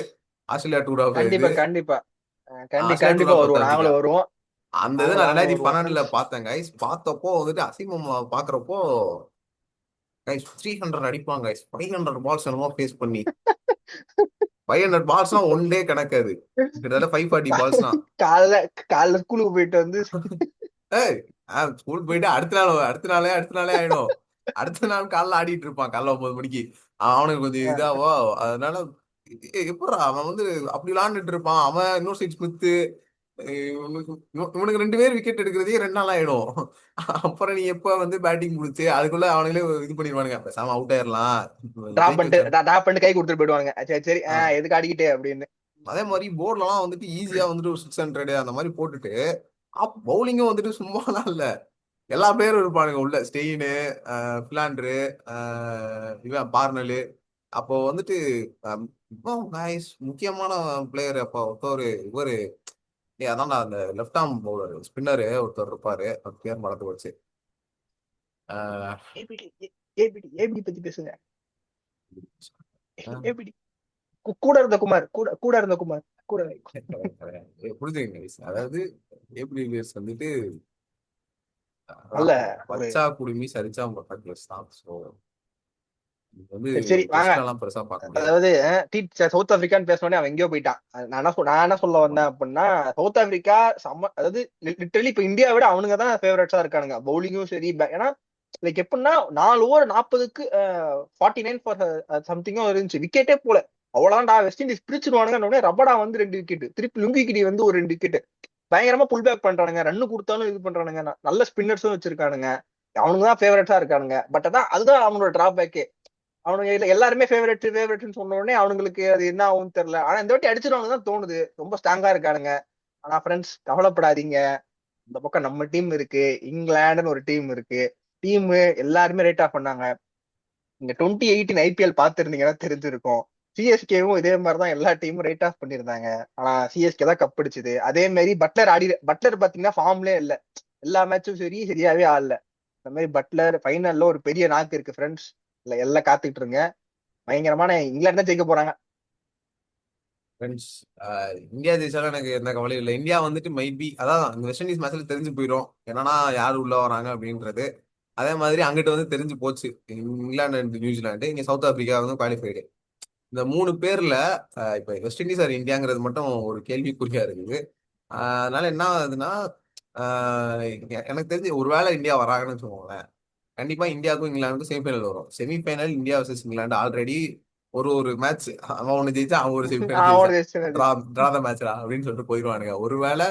S1: ஆஸ்திரேலியா டூர் ஆஃப் இது.
S2: கண்டிப்பா கண்டிப்பா
S1: ஆஸ்திரேலியா டூர்
S2: கண்டிப்பா
S1: ஆஃப் சவுத்
S2: வருவோம்,
S1: ஆப்பிரிக்கா.
S2: நாங்களும் வருவோம்.
S1: அந்த இது
S2: அவங்க
S1: நான்
S2: நாங்க
S1: 2012ல
S2: ஃப்ரெண்ட்ஸ்.
S1: பார்த்தேன் கைஸ். பார்த்தப்போ வந்துட்டு அசீம் பாக்குறப்போ கைஸ் 300 அடிப்பாங்க கைஸ். 500 பால்ஸ் என்னமோ ஃபேஸ் பண்ணி 500 பால்ஸ்னா ஒன் டே கணக்காது. கிட்டத்தட்ட 540 பால்ஸ்னா.
S2: காலைல காலைல ஸ்கூலுக்கு போயிட்டு வந்து
S1: ஏய் ஸ்கூல் போயிட்டு அடுத்த நாளே ஆயிடும். அடுத்த நாள் காலைல ஆடிட்டு இருப்பான் காலைல 9 மணிக்கு. அவனுக்கு கொஞ்சம் இதாவோ அதனால எப்படா அவன் வந்து அப்படி விளாண்டுட்டு இருப்பான். அவன் இன்னொரு சைட் ஸ்மித்து இவனுக்கு 2 பேர் விக்கெட் எடுக்கிறதே 2 நாள் ஆயிடும். அப்புறம் நீ எப்ப வந்து பேட்டிங் முடிச்சு அதுக்குள்ள அவனுங்களே இது பண்ணிடுவானுங்க. பேசாம அவுட் ஆயிரலாம்
S2: டிராப்
S1: ஜெயிக்க
S2: பண்ணிட்டு
S1: வச்சான்.
S2: டிராப் பண்ணிட்டு கை கொடுத்துட்டு போயிடுவாங்க. சரி சரி எதுக்கு ஆடிக்கிட்டே அப்படின்னு.
S1: அதே மாதிரி போர்ட்லலாம் வந்துட்டு ஈஸியா வந்துட்டு ஒரு 600 அந்த மாதிரி போட்டுட்டு பவுலிங்கும் வந்துட்டு சும்மாலாம் இல்ல. எல்லா பேரும் இருப்பானுங்க உள்ள. ஸ்டெயினு, பிலாண்ட்ரு, இவன் பார்னலு. அப்போ வந்துட்டு முக்கியமான பிளேயர் அப்போ ஒருத்தர் இவரு அதான்டா அந்த லெஃப்ட் ஆர்ம் பவுலர் ஸ்பின்னரு ஒருத்தர் இருப்பாரு. அவர் பேர் மறந்து போச்சு. அஹ்,
S2: ஏபிடி ஏபிடி ஏபிடி பத்தி பேசுங்க.
S1: அஹ்,
S2: ஏபிடி கூட இருந்த குமார், கூட கூட இருந்த குமார், கூட.
S1: புரிஞ்சுங்க guys. அதாவது ஏபிடி வில்லியர்ஸ் வந்துட்டு
S2: நல்ல ஒரு
S1: வச்சா குடுமி சரிச்சா பட்டாக்லஸ் தான். ஸோ இது வந்து
S2: சரி சரி வாங்க.
S1: டெஸ்ட் எல்லாம் பெருசா பார்க்க முடியாது.
S2: அதாவது சவுத் ஆப்பிரிக்கான்னு பேசினோடனே அவன் எங்கேயோ போயிட்டான். நான் என்ன சொல்ல வந்தேன் அப்படின்னா, சவுத் ஆப்பிரிக்கா அதாவது லிட்டரலி இப்ப இந்தியா விட அவனுங்க தான் ஃபேவரட்ஸா இருக்கானுங்க. பவுலிங்கும் சரி. ஏன்னா லைக் எப்படின்னா 4 ஓவர் 40க்கு 49 ஃபார் சம்திங்கும் இருந்துச்சு. விக்கெட்டே போல. அவ்வளவுதான்டா வெஸ்ட் இண்டீஸ் பிரிச்சிருவானுங்க. ரபடா வந்து 2 விக்கெட், திருப்பி லுங்கிகிடி வந்து ஒரு 2 விக்கெட். பயங்கரமா புல் பேக் பண்றானுங்க. ரன்னு கொடுத்தாலும் இது பண்றானுங்க. நல்ல ஸ்பின்னர்ஸும் வச்சிருக்கானுங்க. அவனுங்க தான் ஃபேவரட்ஸா இருக்கானுங்க. பட் அதான் அதுதான் அவனோட டிராபேக்கே. அவனுங்க எல்லாருமே ஃபேவரட்னு சொன்ன உடனே அவனுங்களுக்கு அது என்ன ஆகும்னு தெரியல. ஆனா இந்த வாட்டி அடிச்சிருவாங்க தான் தோணுது. ரொம்ப ஸ்ட்ராங்கா இருக்கானுங்க. ஆனா ஃப்ரெண்ட்ஸ் கவலைப்படாதீங்க. இந்த பக்கம் நம்ம டீம் இருக்கு, இங்கிலாந்துன்னு ஒரு டீம் இருக்கு. டீம் எல்லாருமே ரேட் ஆஃப் பண்ணாங்க. நீங்க 2018 ஐபிஎல் பார்த்திருந்தீங்கன்னா தெரிஞ்சிருக்கும். சிஎஸ்கேவும் இதே மாதிரிதான் எல்லா டீமும் ரேட் ஆஃப் பண்ணிருந்தாங்க. ஆனா சிஎஸ்கே தான் கப் அடிச்சது. அதே மாதிரி பட்லர் பாத்தீங்கன்னா ஃபார்ம்லே இல்ல. எல்லா மேட்சும் சரியாவே ஆடல. அந்த மாதிரி பட்லர் ஃபைனல்ல ஒரு பெரிய நாக்கு இருக்கு ஃப்ரெண்ட்ஸ். இல்ல எல்லாம் காத்துக்கிட்டு இருங்க. பயங்கரமான இங்கிலாந்து தான் ஜெயிக்க போறாங்க.
S1: ஃப்ரெண்ட்ஸ் இந்தியா ஜெயிச்சாலும் எனக்கு எந்த கவலையும் இல்லை. இந்தியா வந்துட்டு மைபி அதான் இந்த வெஸ்ட் இண்டீஸ் மேட்ச்ல தெரிஞ்சு போயிடும் என்னன்னா யார் உள்ள வராங்க அப்படின்றது. அதே மாதிரி அங்கிட்டு வந்து தெரிஞ்சு போச்சு. இங்கிலாந்து அண்ட் நியூசிலாந்து, இங்க சவுத் ஆப்பிரிக்கா வந்து குவாலிஃபைடு. இந்த 3 பேர்ல இப்ப வெஸ்ட் இண்டீஸ் ஆர் இந்தியாங்கிறது மட்டும் ஒரு கேள்விக்குறியா இருக்குது. அதனால என்ன ஆகுதுன்னா எனக்கு தெரிஞ்சு ஒருவேளை இந்தியா வராங்கன்னு வச்சுக்கோங்களேன். கண்டிப்பா இந்தியாவுக்கும் இங்கிலாந்துக்கும் செமிஃபைனல் வரும். Semi-final India versus England already ஒரு ஒரு மேட்ச் அவன் ஒண்ணு ஜெயிச்சா அவன் ஒரு செமிஃபைனல் ஜெயிச்சா
S2: அவனோட
S1: டிரா த மேட்ச்டா அப்படின்னு சொல்லிட்டு போயிடுவானுங்க. ஒருவேளை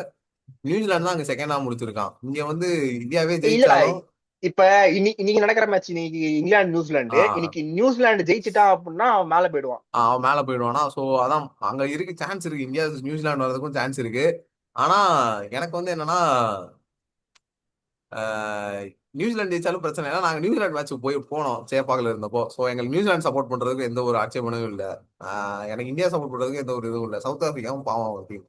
S1: நியூசிலாந்து தான் அங்க செகண்டா முடிச்சிருக்கான். இங்க வந்து இந்தியாவே
S2: இல்லடா.
S1: ஜெயிச்சாலும்
S2: இப்ப இன்னைக்கு நடக்கிற மேட்ச், இன்னைக்கு இங்கிலாந்து நியூசிலாந்து,
S1: ஆஹ்
S2: இன்னைக்கு நியூசிலாந்து ஜெயிச்சுட்டான் அப்படின்னா அவன் மேல போயிடுவான்.
S1: அவன் மேல போயிடுவானா. சோ அதான் அங்க இருக்கு சான்ஸ் இருக்கு. இந்தியா versus நியூசிலாந்து வர்றதுக்கும் சான்ஸ் இருக்கு. ஆனா எனக்கு வந்து என்னன்னா ஆஹ் நியூசிலாந்து ஜெயிச்சாலும் பிரச்சனை இல்லை. நாங்க நியூசிலாந்து மேட்ச் போனோம் சேப்பாக்கல இருந்தப்போ. ஸோ எங்களுக்கு நியூசிலாந்து சப்போர்ட் பண்றதுக்கு எந்த ஒரு ஆட்சேபனும் இல்லை. எனக்கு இந்தியா சப்போர்ட் பண்றதுக்கு எந்த ஒரு இதுவும் இல்லை. சவுத் ஆப்பிரிக்காவும் பாவம் ஒரு டீம்.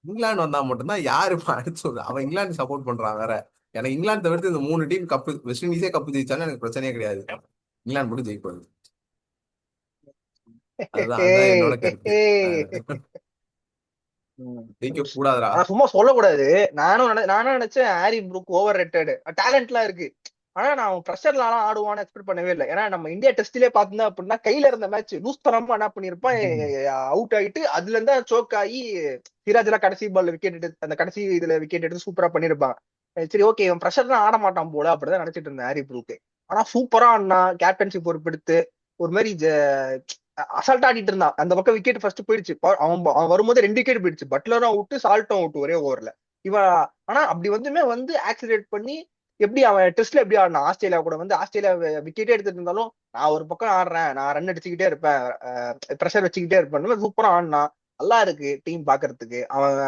S1: இங்கிலாந்து வந்தா மட்டும்தான் யாரு அடிச்சு அவன் இங்கிலாந்து சப்போர்ட் பண்றான் வேற. எனக்கு இங்கிலாந்து தவிர்த்து இந்த 3 டீம் கப்பு வெஸ்ட் இண்டீஸே கப்பு ஜெயிச்சாலும் எனக்கு பிரச்சனையே கிடையாது. இங்கிலாந்து மட்டும் ஜெயிப்பாங்க. அதுதான் என்னோட கருத்து. ஜெயிக்க கூடாதுடா.
S2: ஆனா சும்மா சொல்லக்கூடாது. நானும் நினைச்சேன் ஹாரி ப்ரூக் ஓவர் ரேட்டட். டேலண்ட்லாம் இருக்கு. ஆனா நான் ப்ரெஷர்லாம் ஆடுவான்னு எக்ஸ்பெக்ட் பண்ணவே இல்லை. ஏன்னா நம்ம இந்தியா டெஸ்ட்லயே பார்த்தோம் அப்படின்னா கையில இருந்த மேட்ச் லூஸ் தரமா என்ன பண்ணிருப்பான், அவுட் ஆயிட்டு அதுல இருந்தா சோக் ஆகி சிராஜ் எல்லாம் கடைசி பால் விக்கெட் எடுத்து அந்த கடைசி இதுல விக்கெட் எடுத்து சூப்பரா பண்ணிருப்பான். சரி ஓகே இவன் ப்ரெஷர் தான் ஆட மாட்டான் போல அப்படிதான் நினைச்சிட்டு இருந்தேன் ஹாரி ப்ரூக். ஆனா சூப்பரா ஆடினா கேப்டன்சி பொறுப்பெடுத்து ஒரு மாதிரி அசால்ட்டா ஆடிட்டு இருந்தான். அந்த பக்கம் விக்கெட் ஃபர்ஸ்ட் போயிடுச்சு. அவன் வரும்போது 2 விக்கெட் போயிடுச்சு. பட்லரும் அவுட், சால்ட்டும் அவுட் ஒரே ஓவர்ல. இவன் ஆனா அப்படி வந்து ஆக்சிடேட் பண்ணி எப்படி அவன் டெஸ்ட்ல எப்படி ஆடினான் ஆஸ்திரேலியா கூட வந்து ஆஸ்திரேலியா விக்கெட்டே எடுத்துட்டு இருந்தாலும் நான் ஒரு பக்கம் ஆடுறேன், நான் ரன் அடிச்சுக்கிட்டே இருப்பேன், ப்ரெஷர் வச்சுக்கிட்டே இருப்பேன். சூப்பரா ஆடினான். நல்லா இருக்கு டீம் பாக்குறதுக்கு. அவன்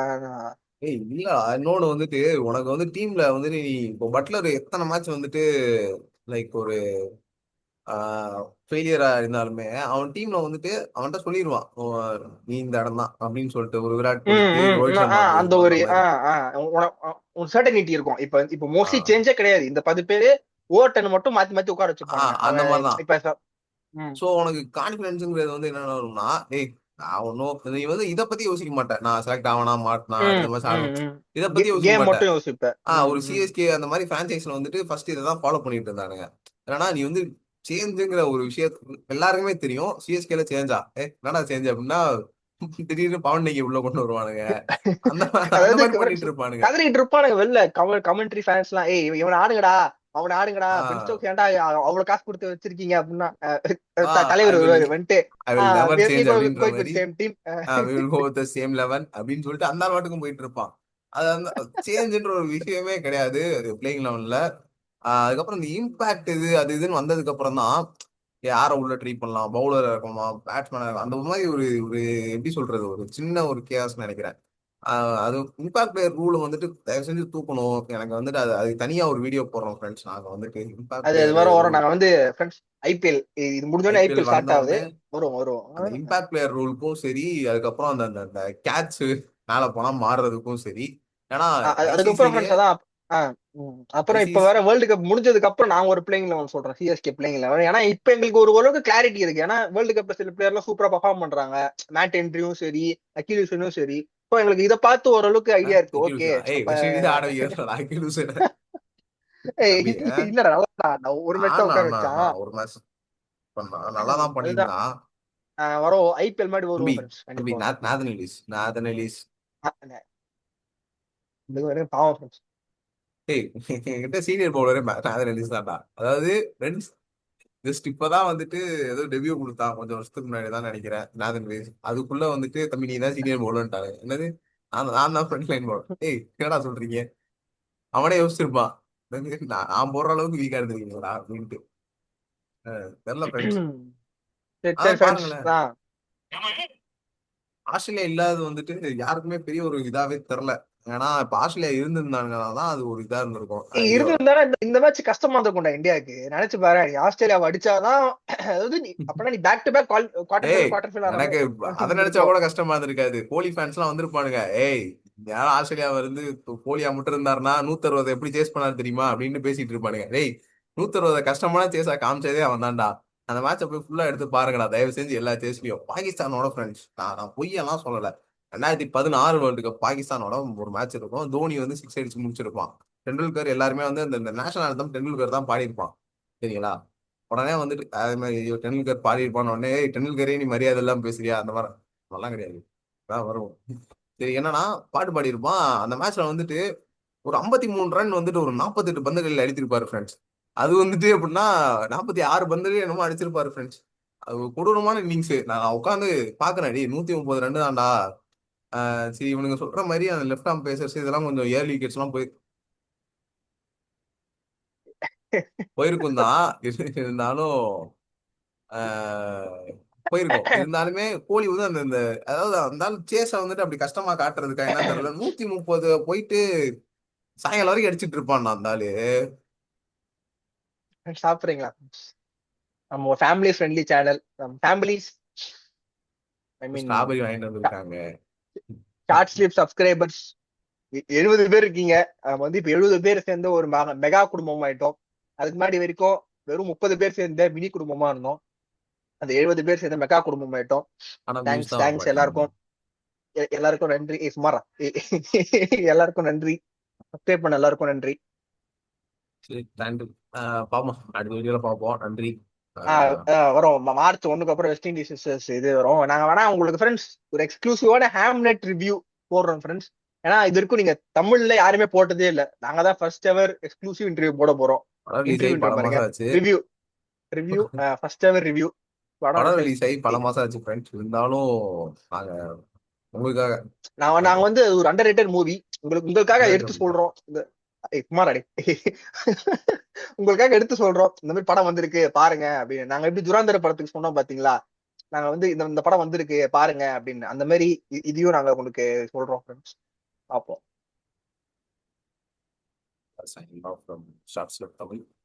S1: ஏய் இல்ல இன்னொன்னு வந்துட்டு உனக்கு வந்து டீம்ல வந்துட்டு நீ இப்போ பட்லர் எத்தனை மேட்ச் வந்துட்டு லைக் ஒரு ஃபெயிலியரா இருந்தாலுமே அவன் டீம்ல வந்துட்டு அவன்கிட்ட சொல்லிடுவான் நீ இந்த இடம் தான் அப்படின்னு சொல்லிட்டு. ஒரு விராட் கோலிக்கு ரோஹித் சர்மாக்கு இது
S2: அந்த
S1: பண்ற
S2: ஒரு
S1: மாதிரி.
S2: சர்டனிட்டி இருக்கும். இப்ப மோஸ்ட்லி
S1: ஆஹ்
S2: சேஞ்சே கிடையாது. இந்த 10 பேரு ஓவர் 10 மட்டும் மாத்தி உட்கார வச்சுப்பானுங்க.
S1: அந்த
S2: அவன்
S1: மாதிரிதான்.
S2: இப்ப
S1: ஸோ உனக்கு கான்பிடன்ஸுங்கிறது வந்து என்ன வரும்னா, ஏய் நான் ஒன்னும் நீ வந்து இதை பத்தி யோசிக்க மாட்டேன். நான் செலக்ட் ஆவனா மாட்டினா
S2: ம்
S1: அடுத்த மாசம்
S2: ம்
S1: ஆடணும்,
S2: ம்
S1: இதை பத்தி யோசிக்க
S2: கேம்
S1: மாட்டேன்.
S2: மட்டும் யோசிப்பேன். ம்
S1: ஒரு
S2: ம்
S1: சிஎஸ்கே அந்த மாதிரி பிரான்சைஸ்ல வந்துட்டு ஃபர்ஸ்ட் இதை தான் ஃபாலோ பண்ணிட்டு இருந்தானுங்க. ஏன்னா நீ வந்து சேஞ்சுங்கிற ஒரு விஷயத்துக்கு எல்லாருக்குமே தெரியும். சிஎஸ்கேல சேஞ்சா என்னடா சேஞ்ச் அப்படின்னா திடீர்னு பவன் நீங்க உள்ள கொண்டு வருவானுங்க. அந்த அந்த
S2: அதாவது
S1: மாதிரி பண்ணிட்டு இருப்பானுங்க.
S2: கதறிட்டு இருப்பானுங்க வெளில கமெண்ட்ரி ஃபேன்ஸ் எல்லாம், ஏய் இவனை ஆடுங்கடா, அவனை ஆடுங்கடா, பென்
S1: ஆஹ்
S2: ஸ்டோக்ஸ் ஏன்டா அவ்வளவு காசு கொடுத்து வச்சிருக்கீங்க அப்படின்னா
S1: ஐ
S2: தலைவர்
S1: வில்
S2: வருவாரு வந்துட்டு,
S1: ஐ வில் நெவர் சேஞ்ச் அப்படின்ற
S2: கோயிங் வித்
S1: மாதிரி.
S2: Same team.
S1: we will go with the same 11 அப்படின்னு சொல்லிட்டு அந்த ஆள் வாட்டுக்கும் போயிட்டு இருப்பான். அது அந்த சேஞ்சுன்ற ஒரு விஷயமே கிடையாது பிளேயிங் லெவன்ல. அதுக்கப்புறம் இந்த இம்பாக்ட் இது அது இதுன்னு வந்ததுக்கு அப்புறம் தான் யாரை உள்ள ட்ரீட் பண்ணலாம், பவுலர் இருக்கணுமா, பேட்ஸ்மேன் அந்த மாதிரி ஒரு ஒரு எப்படி சொல்றது, ஒரு சின்ன ஒரு கேஸ் நினைக்கிறேன். அது இம்பாக்ட் பிளேயர் ரூல் வந்துட்டு தயவு செஞ்சு தூக்கணும். எனக்கு வந்துட்டு அது அது தனியா ஒரு வீடியோ போடுறோம் ஃப்ரெண்ட்ஸ். நாங்க வந்துட்டு இம்பாக்ட்
S2: அது
S1: பிளேயர்
S2: வரும் வரும்.
S1: ரூல்
S2: நாங்க வந்து ஃப்ரெண்ட்ஸ் ஐபிஎல் இது முடிஞ்சோடனே
S1: ஐபிஎல்
S2: ஐபிஎல் ஸ்டார்ட் ஆகுது.
S1: வந்தோடனே
S2: வரும் வரும்.
S1: அந்த இம்பாக்ட் பிளேயர் ரூலுக்கும் சரி, அதுக்கப்புறம் அந்த அந்த அந்த கேட்ச் மேல போனா மாறுறதுக்கும் சரி. ஏன்னா
S2: அதுக்கப்புறம்
S1: ஐசிசிலேயே
S2: ஃப்ரெண்ட்ஸ் அதான். அப்புறம் இப்ப
S1: ஐசிசி
S2: வேற வேர்ல்டு கப் முடிஞ்சதுக்கு அப்புறம் நாங்க ஒரு பிளேயிங் லெவன் சொல்றோம், சிஎஸ்கே பிளேயிங் லெவன். ஏன்னா இப்ப எங்களுக்கு ஒரு ஓரளவுக்கு கிளாரிட்டி இருக்கு. ஏன்னா வேர்ல்டு கப்ல சில பிளேயர் எல்லாம் சூப்பரா பர்ஃபார்ம் பண்றாங்க, மேட் ஹென்ரியும் சரி, அகில் சரி. இப்போ எங்களுக்கு இதை பார்த்து ஓரளவுக்கு ஐடியா இருக்கு. ஓகே அப்ப
S1: வெஸ்ட் இண்டீஸ் ஆட வைக்கிறா அகில் ஹுசேன
S2: ஏய்,
S1: தம்பி.
S2: இல்லடா நல்லா நான் ஒரு மேட்ச் தான் உட்கார வச்சான்.
S1: ஒரு மேட்ச் பண்ணான், நல்லா தான்
S2: அதுதான்.
S1: பண்ணியிருந்தான்.
S2: வரும் ஐபிஎல் மாதிரி
S1: தம்பி
S2: வருவோம் ஃப்ரெண்ட்ஸ்
S1: தம்பி
S2: கண்டிப்பா வரும்.
S1: நாதன் எலிஸ்
S2: இது வரையும் பாவம் ஃப்ரெண்ட்ஸ்.
S1: ஏய் என்கிட்ட சீனியர் பவுலரே நாதன் எலிஸ் தான்டா. அதாவது ஃப்ரெண்ட்ஸ் ஜஸ்ட் இப்பதான் வந்துட்டு ஏதோ டெபியூ கொடுத்தான் கொஞ்சம் வருஷத்துக்கு முன்னாடி தான் நினைக்கிறேன் நாதன் எலிஸ். அதுக்குள்ள வந்துட்டு தம்பி நீ தான் சீனியர் பவுலர்ன்ட்டாங்க. என்னது நான் தான் ஃப்ரண்ட் லைன் பவுலர். ஏய் என்னடா சொல்றீங்க. அவனே யோசிச்சிருப்பான், நான் போடுற அளவுக்கு வீக்கா இருந்திருக்கீங்களா அப்படின்ட்டு. தெரியல ஃப்ரெண்ட்ஸ்.
S2: சரி சரி
S1: அதான்
S2: ஃப்ரெண்ட்ஸ்
S1: பாருங்களேன்,
S2: தான்.
S1: ஆஸ்திரேலியா இல்லாத வந்துட்டு யாருக்குமே பெரிய ஒரு இதாவே தெரில. ஏன்னா இப்ப ஆஸ்திரேலியா இருந்திருந்தாங்கன்னா தான் அது ஒரு இதா இருந்திருக்கும். ஐயோ
S2: இருந்திருந்தாலும் இந்த மேட்ச் கஷ்டமா இருந்திருக்கும்டா இந்தியாவுக்கு. நினைச்சு பாரு, நீ ஆஸ்திரேலியாவை அடிச்சாதான் அதாவது நீ அப்பனா நீ பேக் டு பேக் குவார்டர்
S1: ஏய்
S2: ஃபைனல் குவார்டர் ஃபைனல் ஆற
S1: எனக்கு
S2: மாதிரி
S1: அதை நினைச்சா
S2: இருந்திருக்கும்.
S1: கூட கஷ்டமா இருந்திருக்காது. கோலி ஃபேன்ஸ் எல்லாம் வந்திருப்பானுங்க. ஏய் யாரும் ஆஸ்திரேலியா வந்து கோலியா மட்டும் இருந்தாருன்னா 160 எப்படி சேஸ் பண்ணாரு தெரியுமா அப்படின்னு பேசிட்டு இருப்பானுங்க. டேய் 160 கஷ்டமான சேஸா காமிச்சதே அவன் தான்டா. அந்த மேட்சை போய் ஃபுல்லா எடுத்து பாருங்கடா தயவு செஞ்சு எல்லா சேஸ்லயும். பாகிஸ்தானோட ஃப்ரெண்ட்ஸ், நான் பொய்யெல்லாம் சொல்லல. 2016 வேர்ல்டு கப் பாகிஸ்தானோட ஒரு மேட்ச் இருக்கும். தோனி வந்து சிக்ஸ் அடிச்சு முடிச்சிருப்பான். டெண்டுல்கர் எல்லாருமே வந்து அந்த நேஷனல் anthem டெண்டுல்கர் தான் பாடியிருப்பான். சரிங்களா. உடனே வந்துட்டு அதே மாதிரி ஐயோ டெண்டுல்கர் பாடியிருப்பான உடனே "ஏய், டெண்டுல்கரே நீ மரியாதை எல்லாம் பேசுறியா அந்த மாதிரி அதெல்லாம் கிடையாது. அதான் வரும். சரி என்னன்னா பாட்டு பாடியிருப்பான். அந்த மேட்ச்ல வந்துட்டு ஒரு 53 ரன் வந்துட்டு ஒரு 48 பந்துகளில் அடித்திருப்பாரு ஃப்ரெண்ட்ஸ். அது வந்துட்டு எப்படின்னா 46 பந்துகள் என்னமோ அடிச்சிருப்பாரு ஃப்ரெண்ட்ஸ். அது ஒரு கொடூரமான இன்னிங்ஸ். நான் உட்காந்து பாக்குறேன், 130 ரன் தான்டா. சரி இவனுங்க சொல்ற மாதிரி அந்த லெஃப்ட் ஆர்ம் பேசர்ஸ் இதெல்லாம் கொஞ்சம் ஏர்லி விக்கெட்ஸ் எல்லாம் போயிருக்கும் தான். இருந்தாலும் ஆஹ் போயிருக்கோம். இருந்தாலுமே கோலி வந்து அந்த அந்த அதாவது அந்த சேஸ வந்துட்டு அப்படி கஷ்டமா காட்டுறதுக்கா என்னன்னு தெரியல. 130 போயிட்டு சாயங்காலம் வரைக்கும் அடிச்சிட்டு இருப்பான் அந்த ஆளு.
S2: சாப்பிடுறீங்களா? நம்ம ஃபேமிலி ஃப்ரெண்ட்லி சேனல், ஃபேமிலிஸ், ஐ மீன்
S1: ஸ்ட்ராபெரி வாங்கிட்டு வந்திருக்காங்க.
S2: ஷார்ட் ஸ்லீப் சப்ஸ்கிரைபர்ஸ் 70 பேர் இருக்கீங்க. நம்ம வந்து இப்ப 70 பேர் சேர்ந்து ஒரு மெகா குடும்பம் ஆயிட்டோம். அதுக்கு முன்னாடி வரைக்கும் வெறும் 30 பேர் சேர்ந்த மினி குடும்பமா இருந்தோம். அந்த 70 பேர் சேர்ந்த மெகா குடும்பம் ஆயிட்டோம்.
S1: ஆனா வியூஸ்
S2: தேங்க்ஸ்
S1: தான் வர
S2: தேங்க்ஸ்
S1: மாட்டேங்குது.
S2: எல்லாருக்கும். எல்லாருக்கும் நன்றி. சுமாரா எல்லாருக்கும் நன்றி. சப்ஸ்கிரைப் பண்ண எல்லாருக்கும் நன்றி.
S1: சரி நன்றி. பாப்போம் அடுத்த வீடியோல பாப்போம். நன்றி. ஆஹ்
S2: வரும் மார்ச் 1க்கு அப்புறம் வெஸ்ட் இண்டீஸ் இது வரும். நாங்க வேணா உங்களுக்கு ஃப்ரெண்ட்ஸ் ஒரு எக்ஸ்க்ளூசிவான ஹேம்லெட் ரிவ்யூ போடுறோம் ஃப்ரெண்ட்ஸ். ஏன்னா இது வரைக்கும் நீங்க தமிழ்ல யாருமே போட்டதே இல்லை. நாங்க தான் ஃபர்ஸ்ட் எவர் எக்ஸ்க்ளூசிவ் இன்டர்வியூ போட போறோம்.
S1: படம் ரிலீஸ் ஆகி
S2: இன்டர்வியூன்ற
S1: பல
S2: பாருங்க,
S1: மாசம் ஆச்சு.
S2: Review. Review first ever review. படம்
S1: படம்
S2: ரிலீஸ்
S1: ரிலீஸ் ஆகி பல
S2: ஆயிடுச்சு.
S1: மாசம் ஆச்சு ஃப்ரெண்ட்ஸ். இருந்தாலும் நாங்க உங்களுக்காக
S2: நாங்க
S1: பண்றோம்.
S2: வந்து ஒரு அண்டர் ரேட்டட் மூவி உங்களுக்காக
S1: அதான்
S2: எடுத்து
S1: கண்டிப்பா.
S2: சொல்றோம். இந்த குமாரடே உங்களுக்காக எடுத்து சொல்றோம், இந்த மாதிரி படம் வந்திருக்கு பாருங்க அப்படின்னு. நாங்க எப்படி துராந்தர படத்துக்கு சொன்னோம் பாத்தீங்களா, நாங்க வந்து இந்த இந்த படம் வந்திருக்கு பாருங்க அப்படின்னு. அந்த மாதிரி இதையும் நாங்க உங்களுக்கு சொல்றோம் ஃப்ரெண்ட்ஸ். பார்ப்போம்.
S1: Signing off from Shots Left Tamil.